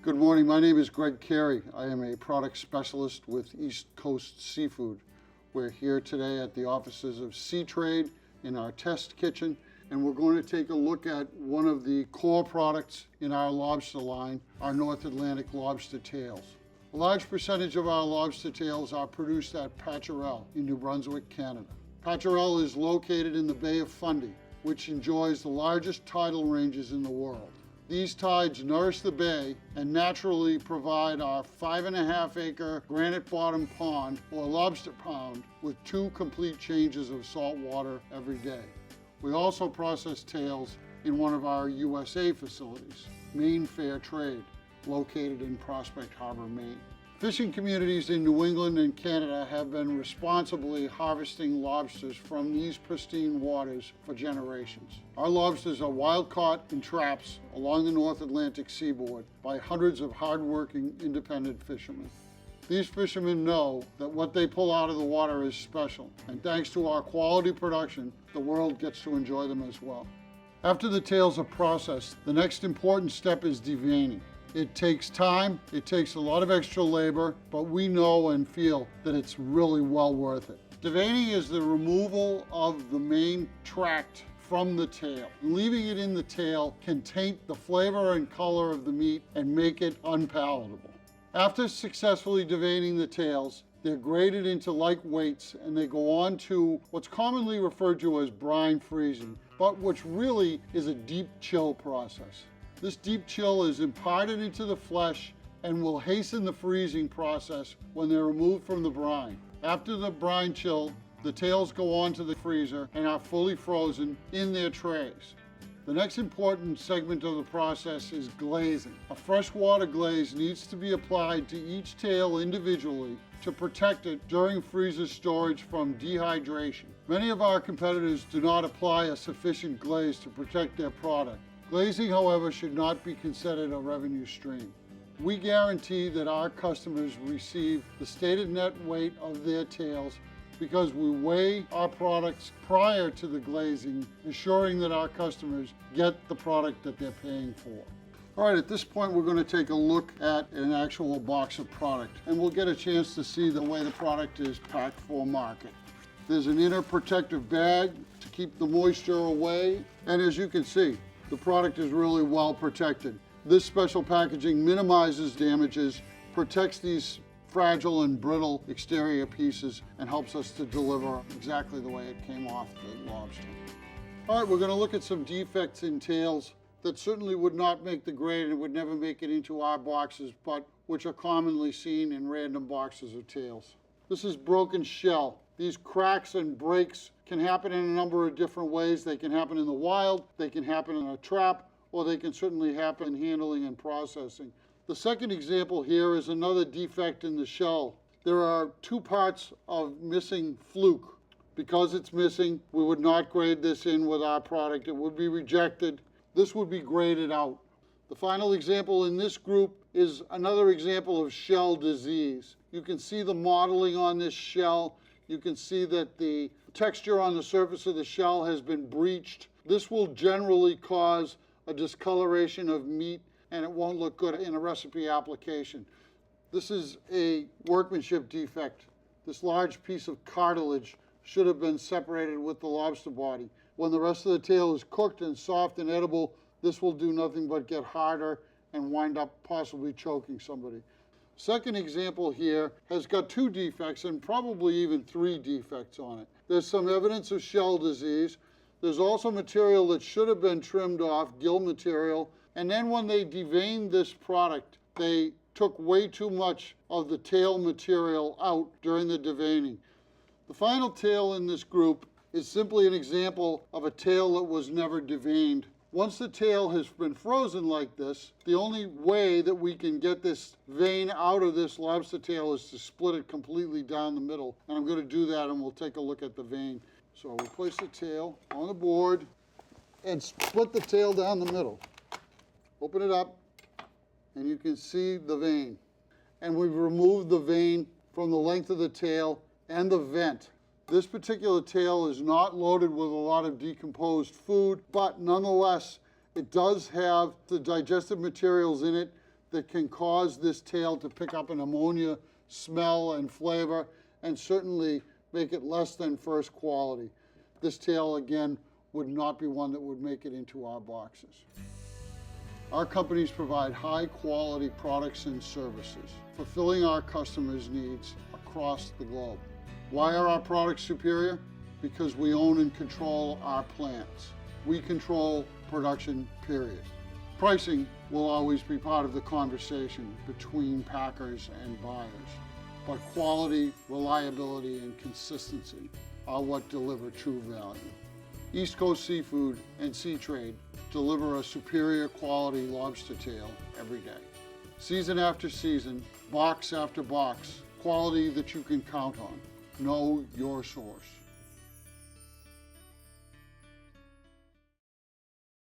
Good morning, my name is Greg Carey. I am a product specialist with East Coast Seafood. We're here today at the offices of Sea Trade in our test kitchen, and we're going to take a look at one of the core products in our lobster line, our North Atlantic lobster tails. A large percentage of our lobster tails are produced at Pacharel in New Brunswick, Canada. Pacharel is located in the Bay of Fundy, which enjoys the largest tidal ranges in the world. These tides nourish the bay and naturally provide our 5.5 acre granite bottom pond or lobster pound with 2 complete changes of salt water every day. We also process tails in one of our USA facilities, Maine Fair Trade, located in Prospect Harbor, Maine. Fishing communities in New England and Canada have been responsibly harvesting lobsters from these pristine waters for generations. Our lobsters are wild caught in traps along the North Atlantic seaboard by hundreds of hardworking independent fishermen. These fishermen know that what they pull out of the water is special, and thanks to our quality production, the world gets to enjoy them as well. After the tails are processed, the next important step is deveining. It takes time, it takes a lot of extra labor, but we know and feel that it's really well worth it. Deveining is the removal of the main tract from the tail. Leaving it in the tail can taint the flavor and color of the meat and make it unpalatable. After successfully deveining the tails, they're graded into like weights and they go on to what's commonly referred to as brine freezing, but which really is a deep chill process. This deep chill is imparted into the flesh and will hasten the freezing process when they're removed from the brine. After the brine chill, the tails go on to the freezer and are fully frozen in their trays. The next important segment of the process is glazing. A freshwater glaze needs to be applied to each tail individually to protect it during freezer storage from dehydration. Many of our competitors do not apply a sufficient glaze to protect their product. Glazing, however, should not be considered a revenue stream. We guarantee that our customers receive the stated net weight of their tails because we weigh our products prior to the glazing, ensuring that our customers get the product that they're paying for. All right, at this point, we're going to take a look at an actual box of product, and we'll get a chance to see the way the product is packed for market. There's an inner protective bag to keep the moisture away, and as you can see, the product is really well protected. This special packaging minimizes damages, protects these fragile and brittle exterior pieces, and helps us to deliver exactly the way it came off the lobster. All right, we're going to look at some defects in tails that certainly would not make the grade and would never make it into our boxes, but which are commonly seen in random boxes of tails. This is broken shell. These cracks and breaks can happen in a number of different ways. They can happen in the wild, they can happen in a trap, or they can certainly happen in handling and processing. The second example here is another defect in the shell. There are 2 parts of missing fluke. Because it's missing, we would not grade this in with our product. It would be rejected. This would be graded out. The final example in this group is another example of shell disease. You can see the modeling on this shell. You can see that the texture on the surface of the shell has been breached. This will generally cause a discoloration of meat and it won't look good in a recipe application. This is a workmanship defect. This large piece of cartilage should have been separated with the lobster body. When the rest of the tail is cooked and soft and edible, this will do nothing but get harder and wind up possibly choking somebody. Second example here has got 2 defects and probably even 3 defects on it. There's some evidence of shell disease. There's also material that should have been trimmed off, gill material. And then when they deveined this product, they took way too much of the tail material out during the deveining. The final tail in this group is simply an example of a tail that was never deveined. Once the tail has been frozen like this, the only way that we can get this vein out of this lobster tail is to split it completely down the middle. And I'm going to do that and we'll take a look at the vein. So we'll place the tail on the board and split the tail down the middle. Open it up and you can see the vein. And we've removed the vein from the length of the tail and the vent. This particular tail is not loaded with a lot of decomposed food, but nonetheless, it does have the digestive materials in it that can cause this tail to pick up an ammonia smell and flavor, and certainly make it less than first quality. This tail, again, would not be one that would make it into our boxes. Our companies provide high quality products and services, fulfilling our customers' needs across the globe. Why are our products superior? Because we own and control our plants. We control production, period. Pricing will always be part of the conversation between packers and buyers, but quality, reliability, and consistency are what deliver true value. East Coast Seafood and Sea Trade deliver a superior quality lobster tail every day. Season after season, box after box, quality that you can count on. Know your source.